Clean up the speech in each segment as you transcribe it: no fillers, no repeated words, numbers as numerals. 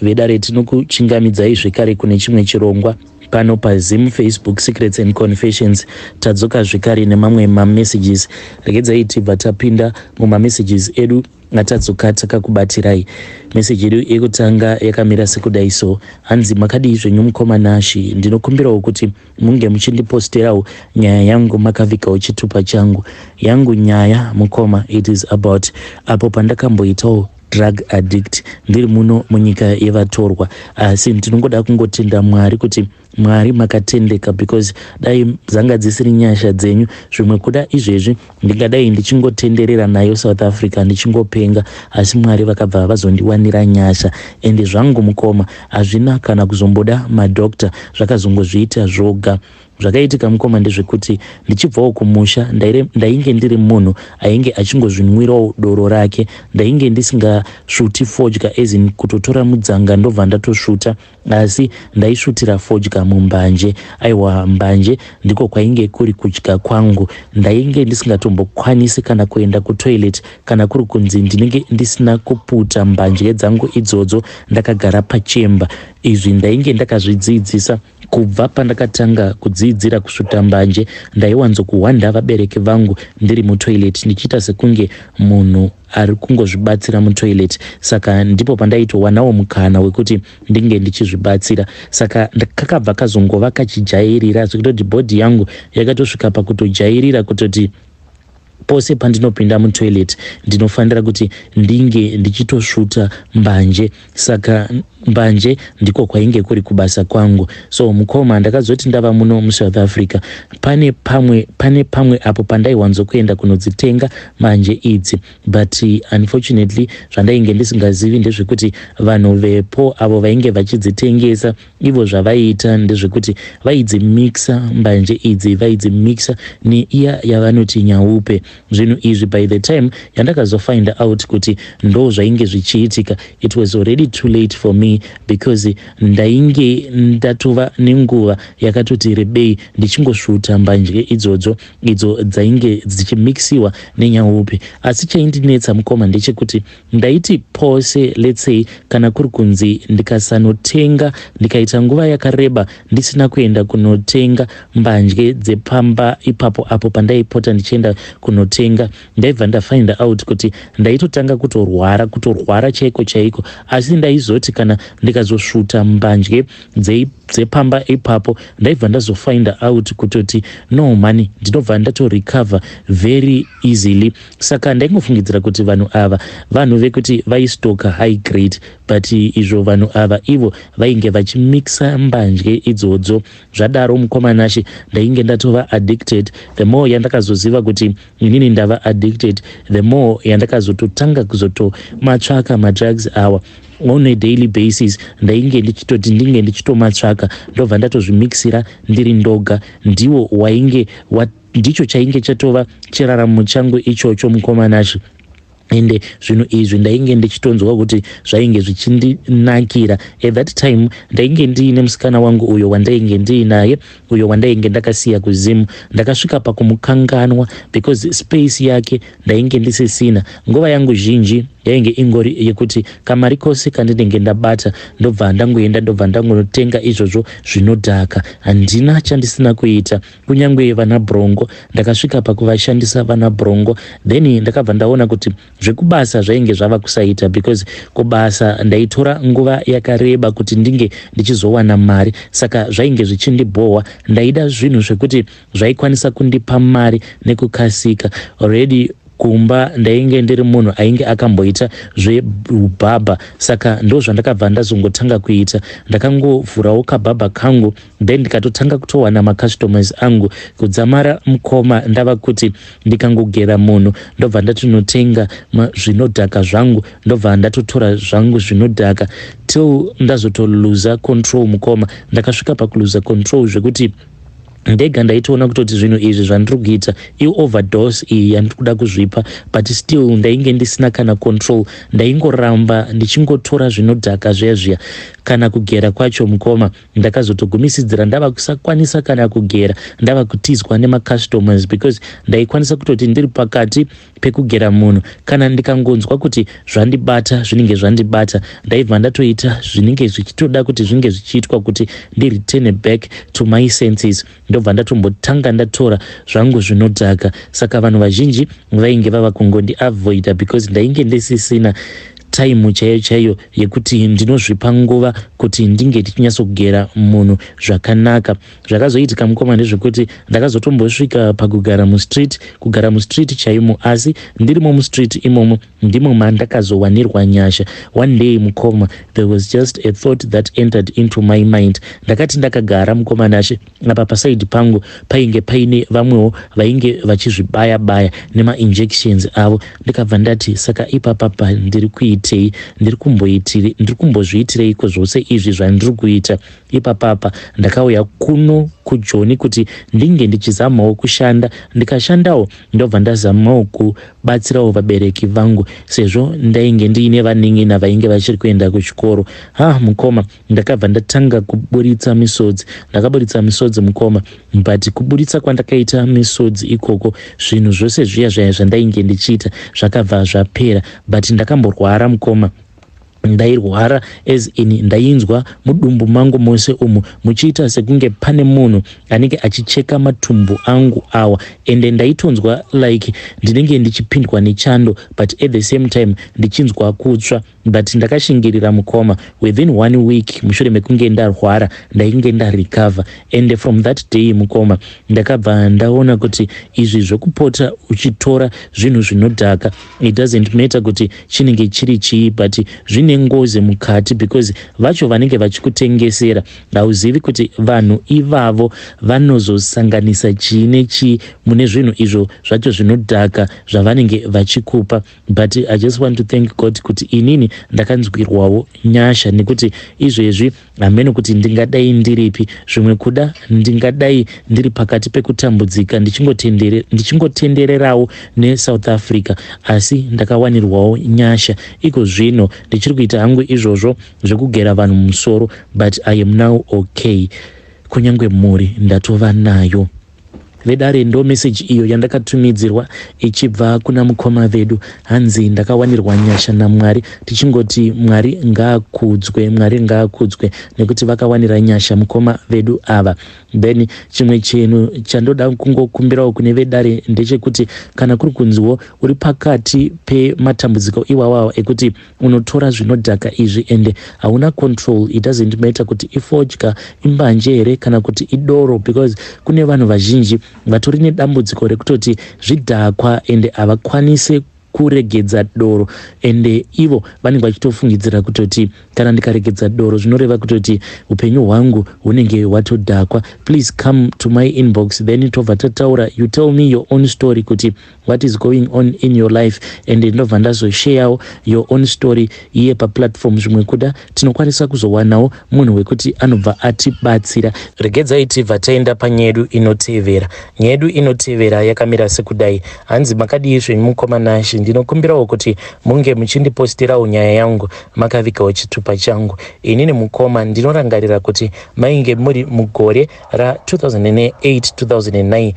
vedare tinokuchingamidzai zvekare kune chimwe chirongwa pano paZim Facebook Secrets and Confessions. Tadzoka zvekare nemamwe mamessages. Regedzai tibva tapinda mumamessages edu atadzoka takakubatirai. Message yedu yekutanga yakamira sekudai so: hanzi makadii zvenyu mukoma Nashi, ndinokumbirawo kuti munge muchindiposterawo nyaya yangu makavhikawo chitupa changu. Yangu nyaya mukoma, it is about apo pandakamboitawo drug addict ndiri muno munyika yevatorwa, asi ndinongoda kungotenda Mwari kuti Mwari makatendeka, because dai dzanga dzisiri nyasha dzenyu zvimwe kuda izvezvi ndingadai ndichingotenderera nayo South Africa ndichingopenga, asi Mwari vakabva vazondiwanira nyasha. Ende zvangu mukoma hazvina kana kuzomboda madokta, zvakazongozviita zvoga. Zvakaitika mukoma ndezvekuti ndichibvawo kumusha ndainge ndiri munhu ainge achingozvinwirawo doro rake, ndainge ndisingasvuti fodya ezini kutotora mudzanga ndobva ndatosvuta, asi ndaisvutira fodya mumbanje. Aiwa, mbanje ndiko kwainge kuri kudya kwangu. Ndainge ndisingatombokwanisi kana kuenda kutoilet kana kuri kunzi ndinenge ndisina kuputa mbanje dzangu idzodzo ndakagara pachemba. Izvi ndainge ndakazvidzidzisa kubva pandakatanga kudzidzira kusvuta mbanje. Ndaiwanzokuhwanda vabereki vangu ndiri mutoilet ndichiita sekunge munhu ari kungozvibatsira mutoilet. Saka ndipo pandaitowanawo mukana wekuti ndinge ndichizvibatsira. Saka kakabva kazongova kachijairira zvekutoti bhodhi yangu yakatosvika pakutojairira kutoti pose pandinopinda mutoilet ndinofanira kuti ndinge ndichitosvuta mbanje. Saka mbanje ndiko kwainge kuri kubasa kwangu. So mukoma, ndakazoti ndava muno muSouth Africa pane pamwe apo pandaiwanzokuenda kunodzitenga manje idzi, but unfortunately zvandainge ndisingazivi ndezvekuti vanhu vepo avo vainge vachidzitengesa ivo zvavaiita ndezvekuti vaidzimixa mbanje idzi, vaidzimixa neiya yavanoti nyaupe. Zvinhu izvi by the time yandakazofind out kuti ndo zvainge zvichiitika, it was already too late for me, because ndainge ndatova nenguva yakatoti rebei ndichingosvuta mbanje idzodzo idzo dzainge dzichimixiwa nenyaupe. Asi chaindinetsa mukoma ndechekuti ndaiti pose, let's say kana kuri kunzi ndikasanotenga ndikaita nguva yakareba ndisina kuenda kunotenga mbanje dzepamba ipapo apo pandaipota ndichienda kunotenga, ndaibva ndafind out kuti ndaitotanga kutorwara chaiko, asi ndaizoti kana ndikazosvuta mbanje dzepamba ipapo ndaibva ndazofind out kutoti no mani ndinobva ndatorecover very easily. Saka ndaingofungidzira kuti vanhu ava vanhu vekuti vaistoka high grade, but izvo vanhu ava ivo vainge vachimixa mbanje idzodzo. Zvadaro mukoma Nashi ndainge ndatova addicted. The more yandakazoziva kuti inini ndava addicted, the more yandakazototanga kuzotomatsvaka madrugs awa on a daily basis. Ndainge ndichitoti ndinge ndichitomatsvaka ndobva ndatozvimixira ndiri ndoga. Ndiwo wainge ndicho chainge chatova chiraramo changu ichocho mukoma Nashi. Ende zvinhu izvi ndainge ndichitonzwa kuti zvainge zvichindinakira. At that time ndainge ndiine musikana wangu uyo wandainge ndiinaye, uyo wandainge ndakasiya kuZim. Ndakasvika pakumukanganwa because space yake ndainge ndisisina. Nguva yangu zhinji yainge ingori yekuti kamari kose kandinenge ndabata ndobva ndangonotenga izvozvo zvinodhaka. Handina chandisina kuita. Kunyangwe vana brongo ndakasvika pakuvashandisa vana brongo, then ndakabva ndaona kuti zvekubasa zvainge zvava kusaita, because kubasa ndaitora nguva yakareba kuti ndinge ndichizowana mari. Saka zvainge zvichindibohwa. Ndaida zvinhu zvekuti zvaikwanisa kundipa mari nekukasika. Already kumba ndainge ndiri munhu ainge akamboita zveubhabha, saka ndo zvandakabva ndazongotanga kuita. Ndakangovhurawo kabhabha kangu, then ndikatotanga kutowana macustomers angu. Kudzamara mukoma ndava kuti ndikangogera munhu ndobva ndatonotenga zvinodhaka zvangu, ndobva ndatotora zvangu zvinodhaka till ndazotoluza control mukoma. Ndakasvika pakuluza control zvekuti ndega ndaitoona kutoti zvinhu izvi zvandiri kuita overdose iyi yandiri kuda kuzvipa, but still ndainge ndisina kana control. Ndaingoramba ndichingotora zvinodhaka zviya kana kugera kwacho mukoma ndakazotogumisidzira ndava kusakwanisa kana kugera, ndava kutizwa nema-customers because ndaikwanisa kutoti ndiri pakati pekugera munhu kana ndikangonzwa kuti zvandibata zvinenge zvandibata ndaibva ndatoita zvinenge zvichitoda kuti zvinge zvichiitwa kuti ndireturn back to my senses, ndobva ndatombotanga ndatora zvangu zvinodhaka. Saka vanhu vazhinji vainge vava kungondiavoida because ndainge ndisisina time chaiyo yekuti ndinozvipa nguva kuti ndinge ndichinyasogera munhu zvakanaka. Zvakazoitika mukoma ndezvekuti ndakazotombosvika pakugara mustreet, kugara mustreet chaimo, asi ndirimo mustreet imomo ndimo mandakazowanirwa nyasha. One day mukoma, there was just a thought that entered into my mind. Ndakati ndakagara mukoma nashe, apa pasaidi pangu painge paine vamwewo vainge vachizvibaya-baya nema-injections avo. Ndikabva ndati saka ipapapa ndiri kuitei, ndiri kumbozviitireiko zvose izvi zvandiri kuita. Ipapapa ndakauya kuno kuJoni kuti ndinge ndichizamawo kushanda, ndikashandawo ndobva ndazamawo kubatsirawo vabereki vangu sezvo ndainge ndiine vaning'ina vainge vachiri kuenda kuchikoro. Mukoma, ndakabva ndatanga kuburitsa misodzi. Ndakaburitsa misodzi mukoma, but kuburitsa kwandakaita misodzi ikoko zvinhu zvose zviya zvandainge ndichiita zvakabva zvapera, but ndakamborwara mukoma. Ndairwara as in ndainzwa mudumbu mangu mose umu muchiita sekunge pane munhu anenge achicheka matumbu angu awa, ende ndaitonzwa like ndinenge ndichipindwa nechando, but at the same time ndichinzwa kutsva. But ndakashingirira mukoma, within 1 week mushure mekunge ndarwara ndainge ndarecover, and from that day mukoma ndakabva ndaona kuti izvi zvokupota uchitora zvinhu zvinodhaka, it doesn't matter kuti chinenge chiri chii, but zvine ngozi mukati because vacho vanenge vachikutengesera hauzivi kuti vanhu ivavo vanozosanganisa chii nechii mune zvinhu izvo zvacho zvinodhaka zvavanenge vachikupa. But I just want to thank God kuti inini ndakanzwirwawo nyasha, nekuti izvezvi hameno kuti ndingadai ndiripi, zvimwe kuda ndingadai ndiri pakati pekutambudzika ndichingotendererawo neSouth Africa, asi ndakawanirwawo nyasha. Iko zvino ndichiri kuita hangu izvozvo zvekugera vanhu mumusoro, but I am now okay. Kunyangwe mhuri ndatova nayo. Vedare ndo message iyo yandakatumidzirwa ichibva kuna mukoma vedu. Hanzi ndakawanirwa nyasha naMwari, tichingoti Mwari ngaakudzwe, Mwari ngaakudzwe nekuti vakawanira nyasha mukoma vedu ava. Then chimwe chinhu chandoda kungokumbirawo kune vedare ndechekuti kana kuri kunziwo uri pakati pematambudziko iwawawo ekuti unotora zvinodhaka izvi ende hauna control, it doesn't matter kuti ifodya, imbanje here kana kuti idoro, because kune vanhu vazhinji vatori nedambudziko rekutoti zvidhakwa ende havakwanise kuregedza doro, ende ivo vanenge vachitofungidzira kutoti kana ndikaregedza doro zvinoreva kutoti upenyu hwangu hunenge hwatodhakwa. Please come to my inbox, then tobva tataura, you tell me your own story kuti what is going on in your life, and ndobva ndazosharewo your own story iye paplatform. Zvimwe kuda tinokwanisa kuzowanawo munhu wekuti anobva atibatsira. Regedzai tibva taenda panyedu inotevera. Nyedu inotevera yakamira sekudai. Hanzi makadii zvenyu mukoma nashe, ndinokumbirawo kuti munge muchindipostirawo nyaya yangu makavikawo chitupa changu. Inini mukoma ndinorangarira kuti mainge muri mugore ra 2008-2009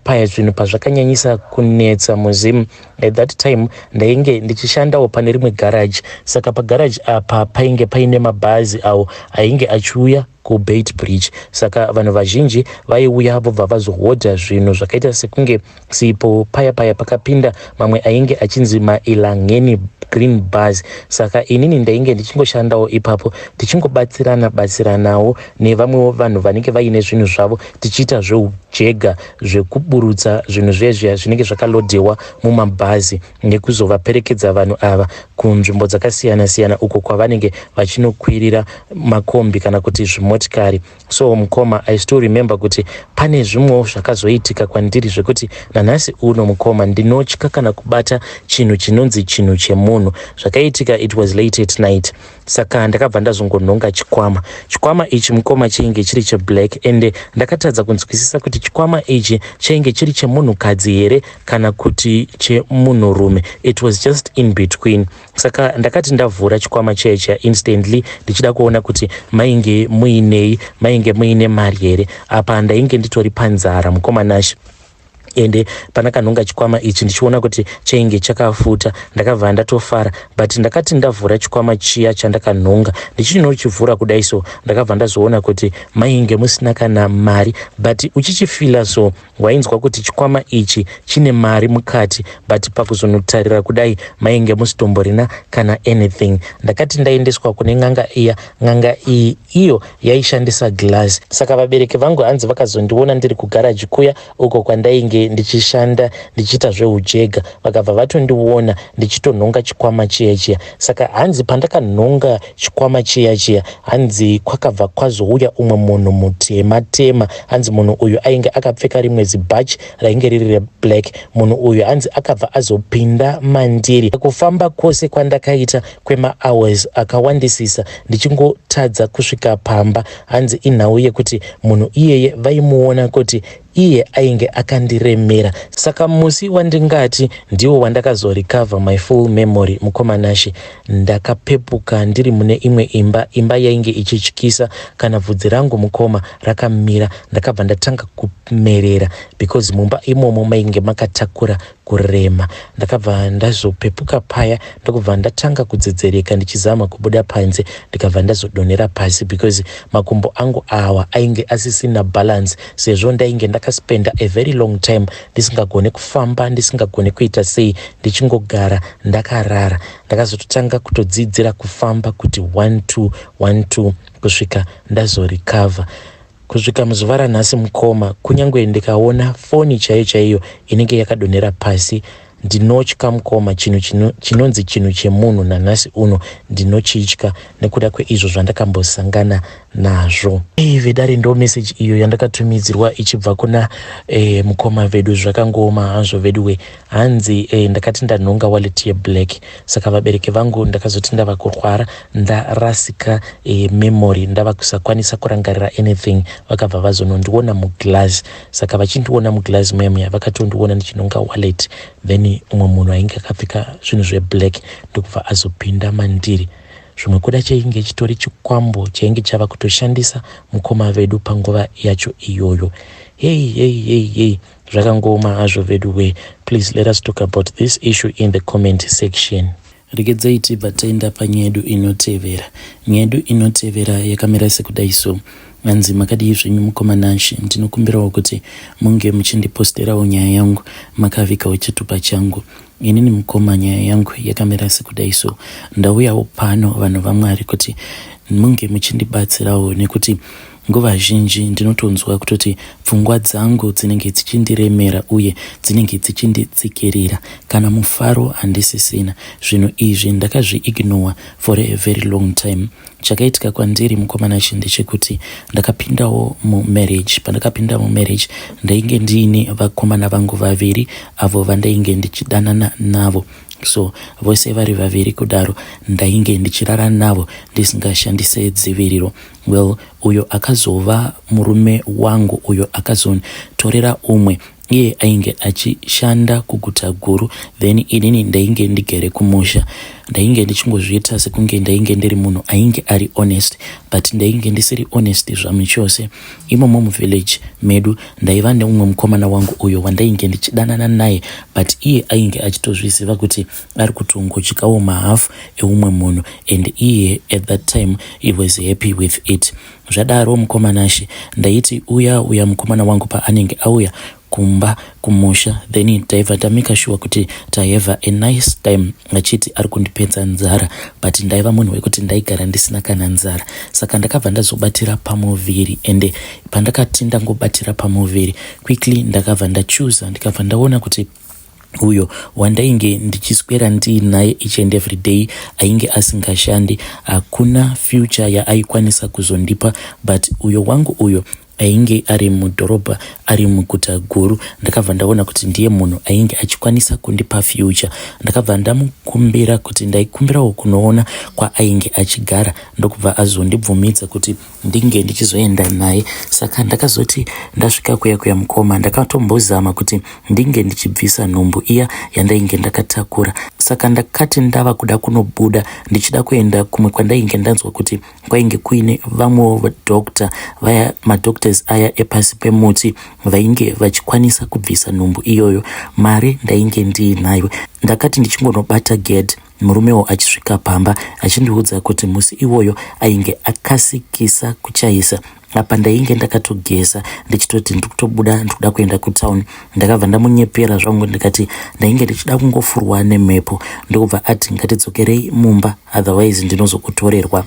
paya zvinhu pazvakanyanyisa kunetsa muzimu. At that time ndainge ndichishandawo pane rimwe garage, saka pagarage apa painge paine mabhazi awo ainge achiuya kuBait Bridge, saka vanhu vazhinji vaiuya vobva vazohodha zvinhu zvakaita sekunge sipo paya pakapinda mamwe ainge achinzi mailangeni green bars. Saka inini ndainge ndichingoshandawo ipapo tichingobatsiranawo nevamwewo vanhu vanenge vaine zvinhu zvavo, tichiita zveujega zvekuburutsa zvinhu zvezviya zvinenge zvakalodhewa mumabhazi nekuzovaperekedza vanhu ava kunzvimbo dzakasiyana-siyana uko kwavanenge vachinokwirira makombi kana kuti zvimotikari. So mukoma, I still remember kuti pane zvimwewo zvakazoitika kwandiri zvekuti nanhasi uno mukoma ndinotya kana kubata chinhu chinonzi chinhu chemunhu. Zvakaitika, it was late at night, saka ndakabva ndazongonhonga chikwama ichi mukoma chainge chiri cheblack, ende ndakatadza kunzwisisa kuti chikwama ichi chainge chiri chemunhukadzi here kana kuti chemunhurume. It was just in between. Saka ndakati ndavhura chikwama checha instantly ndichida kuona kuti mainge muine mari here. Apa ndainge nditori panzara mukomanashi. Ende panakanhonga chikwama ichi ndichiona kuti chainge chakafuta, ndakabva ndatofara. But ndakati ndavhura chikwama chiya chandakanhonga, ndichinochivhura kudai so ndakabva ndazoona kuti mainge musina kana mari. But uchichifila so wainzwa kuti chikwama ichi chine mari mukati, but pakuzonotarira kudai mainge musitomborina kana anything. Ndakati ndaendeswa kune n'anga iya, n'anga iyi iyo yaishandisa glass. Saka vabereki vangu hanzi vakazondiona ndiri kugaraji kuya uko kwandainge ndichishanda ndichiita zveujega, vakabva vatondiona ndichitonhonga chikwama chiya. Saka hanzi pandakanhonga chikwama chiya hanzi kwakabva kwazouya umwe munhu mutema, hanzi munhu uyu ainge akapfeka rimwe zibhachi rainge riri reblack. Munhu uyu hanzi akabva azopinda mandiri. Kufamba kwose kwandakaita kwema-hours akawandisisa ndichingotadza kusvika pamba, hanzi inhau yekuti munhu iyeye vaimuona kuti iye ainge akandiremera. Saka musi wandingati ndiwo wandakazorikavha my full memory mukomanashi, ndakapepuka ndiri mune imwe imba yainge ichityisa. Kana vhudzi rangu mukoma rakamira, ndakabva ndatanga kumerera because mumba imomo mainge makatakura kurema. Ndakabva ndazopepuka paya ndokubva ndatanga kudzedzereka ndichizama kubuda panze, ndikabva ndazodonera pasi because makumbo angu awa ainge asisina balance, sezvo ndainge ndakaspenda a very long time ndisingagone kufamba, ndisingagone kuita sei, ndichingogara ndakarara. Ndakazototanga kutodzidzira kufamba kuti 1 2 kusvika ndazorikavha. Kusvika muzuva ranhasi mukoma, kunyange ndikaona foni chaiyo inenge yakadonera pasi, ndinotya mukoma. Chinonzi chinhu chemunhu nanhasi uno ndinochitya nekuda kweizvo zvandakambosangana nazvo. Vedare ndo message iyo yandakatumidzirwa ichibva kuna mukoma vedu. Zvakangoma hazvo veduwe, hanzi ndakati ndanhonga wallet yeblack. Saka vabereki vangu ndakazoti ndava kurwara, ndarasika memory, ndava kusakwanisa kurangarira anything, vakabva vazonondiona muglass. Saka vachindiona muglass memoya vakatondiona ndichinhonga wallet, then umwe munhu ainge akapfeka zvinhu zveblack ndokubva azopinda mandiri. Zvimwe kuda chainge chitori chikwambo chainge chava kutoshandisa mukoma vedu panguva yacho iyoyo. Hey, zvakangoma hazvo vedu we. Please let us talk about this issue in the comment section. Regedzai tibva taenda panyedu inotevera. Nyedu inotevera yakamira sekudai so. Hanzi makadii zvenyu mukomanashi, ndinokumbirawo kuti munge muchindiposterawo nyaya yangu makavikawo chitupa changu. Inini mukoma nyaya yangu yakamira sekudai so. Ndauyawo pano vanhu vaMwari kuti munge muchindibatsirawo, nekuti nguva zhinji ndinotonzwa kutoti pfungwa dzangu dzinenge dzichindiremera uye dzinenge dzichinditsikirira, kana mufaro handisisina. Zvinhu izvi ndakazviignore for a very long time. Chakaitika kwandiri mukomanashi ndechekuti ndakapindawo mumarriage. Pandakapinda mumarriage ndainge ndiine vakomana vangu vaviri avo vandainge ndichidanana navo. So vose vari vaviri kudaro ndainge ndichirara navo ndisingashandise dziviriro. Well, uyo akazova murume wangu, uyo akazontorera umwe. Iye ainge achishanda kuguta guru, then inini ndainge ndigere kumusha. Ndainge ndichingozviita sekunge ndainge ndiri munhu ainge ari honest, but ndainge ndisiri honest zvamwe chose. Imomo muvillage medu ndaiva neumwe mukomana wangu uyo wandainge ndichidanana naye, but iye ainge achitozviziva kuti ari kutongotyikawo mahafu eumwe munhu, and iye at that time he was happy with it. Zvadaro mukomanashi ndaiti uya mukomana wangu paanenge auya kumba kumusha, then taibva tamika sure kuti tahave a nice time, achiti ari kundipedza nzara, but ndaiva munhu wekuti ndaigara ndisina kana nzara. Saka ndakabva ndazobatira pamuviri, ende pandakati ndangobatira pamuviri quickly ndakabva ndachuza, ndikabva ndaona kuti uyo wandainge ndichiswera ndiinaye each and every day ainge asingashandi, hakuna future yaaikwanisa kuzondipa, but uyo wangu uyo ainge ari mudhorobha, ari muguta guru. Ndakabva ndaona kuti ndiye munhu ainge achikwanisa kundipa future. Ndakabva ndamukumbira kuti ndaikumbirawo kunoona kwa ainge achigara, ndokubva azondibvumidza kuti ndinge ndichizoenda naye. Saka ndakazoti ndasvika kuya mukoma, ndakatombozama kuti ndinge ndichibvisa nhumbu iya yandainge ndakatakura. Saka ndakati ndava kuda kunobuda ndichida kuenda kumwe kwandainge ndanzwa kuti kwainge kuine vamwe doctor, vaya madoctors aya epasi pemuti vainge vachikwanisa kubvisa nhumbu iyoyo. Mari ndainge ndiinayo. Ndakati ndichingonobata gate, murumewo achisvika pamba achindiudza kuti musi iwoyo ainge akasikisa kuchaisa. Apa ndainge ndakatogeza ndichitoti ndikutobuda ndikuda kuenda kutown. Ndakabva ndamunyepera zvangu ndikati ndainge ndichida kungofurwa nemhepo. Ndokubva ati ngatidzokerei mumba, otherwise ndinozokutorerwa.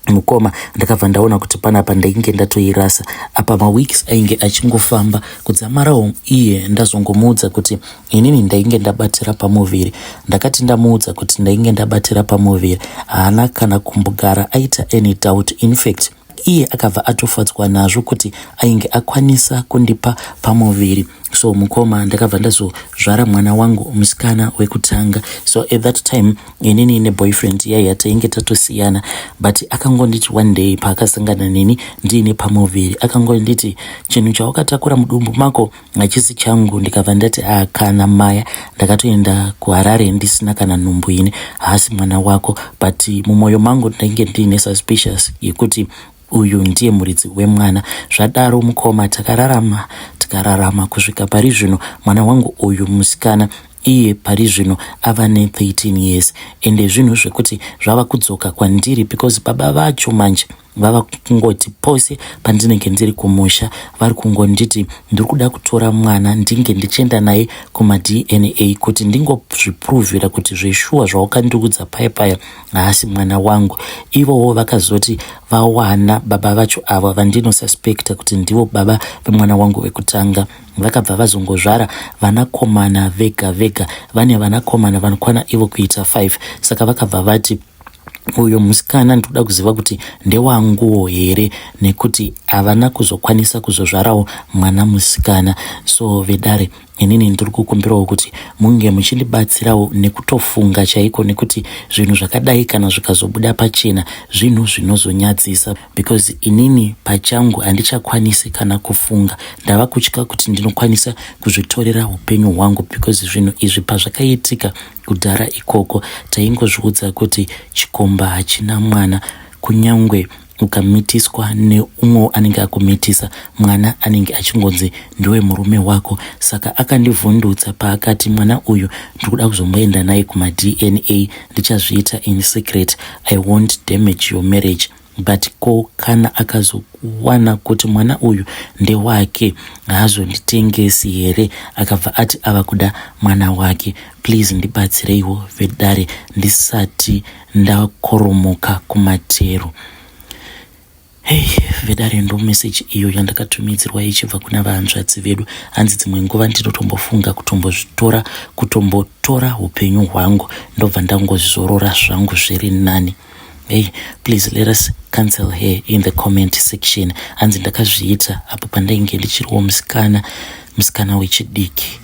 Mukoma ndakabva ndaona kuti panapa ndainge ndatoirasa. Apa maweeks ainge achingofamba kudzamarawo iye ndazongomuudza kuti inini ndainge ndabatira pamuviri. Ndakati ndamuudza kuti ndainge ndabatira pamuviri, haana kana kumbogara aita any doubt. In fact iye akabva atofadzwa nazvo kuti ainge akwanisa kundipa pamuviri. So mukoma ndakabva ndazozvara mwana wangu musikana wekutanga. So at that time inini neboyfriend yaiya tainge tatosiyana, but akangonditi one day paakasangana neni ndiine pamuviri, akangonditi chinhu chawakatakura mudumbu mako hachisi changu. Ndikabva ndati kana maya, ndakatoenda kuHarare ndisina kana nhumbu ine, haasi mwana wako. But mumwoyo mangu ndainge ndiine suspicious yekuti uyu ndiye muridzi wemwana. Zvadaro mukoma takararama kusvika pari zvino mwana wangu uyu musikana iye pari zvino ava ne13 years. Ende zvinhu zvekuti zvava kudzoka kwandiri because baba vacho manje vava kungoti pose pandinenge ndiri kumusha vari kungonditi ndiri kuda kutora mwana ndinge ndichienda naye kuma-DNA kuti ndingozvipuruvhira kuti zveshuwa zvawakandikudza paya haasi mwana wangu. Ivowo vakazoti vawana baba vacho ava vandinosuspekta kuti ndivo baba vemwana wangu wekutanga. Vakabva vazongozvara vanakomana vega. Vane vanakomana vanokwana ivo kuita 5. Saka vakabva vati uyo musikana ndikuda kuziva kuti ndewanguwo here, nekuti havana kuzokwanisa kuzozvarawo mwana musikana. So vedare inini ndiri kukumbirawo kuti munge muchindibatsirawo nekutofunga chaiko, nekuti zvinhu zvakadai kana zvikazobuda pachena zvinhu zvinozonyadzisa, because inini pachangu handichakwanisi kana kufunga. Ndava kutya kuti ndinokwanisa kuzvitorera upenyu hwangu, because zvinhu izvi pazvakaitika kudhara ikoko taingozviudza kuti chikomba hachina mwana. Kunyangwe ukamitiswa neumwe anenge akumitisa, mwana anenge achingonzi ndiwe murume wako. Saka akandivhundutsa paakati mwana uyu ndikuda kuzomboenda naye kuma-DNA, ndichazviita in secret, I won't damage your marriage. But kana akazowana kuti mwana uyu ndewake haazonditengesi here, akabva ati ava kuda mwana wake. Please ndibatsireiwo vedare ndisati ndakoromoka kumatero. Vedare ndo message iyo yandakatumidzirwa ichibva kuna vahanzvadzi vedu. Hanzi dzimwe nguva ndinotombofunga kutombotora upenyu hwangu ndobva ndangozorora zvangu zviri nani. Please let us cancel here in the comment section. Hanzi ndakazviita apo pandainge ndichiriwo musikana wechidiki.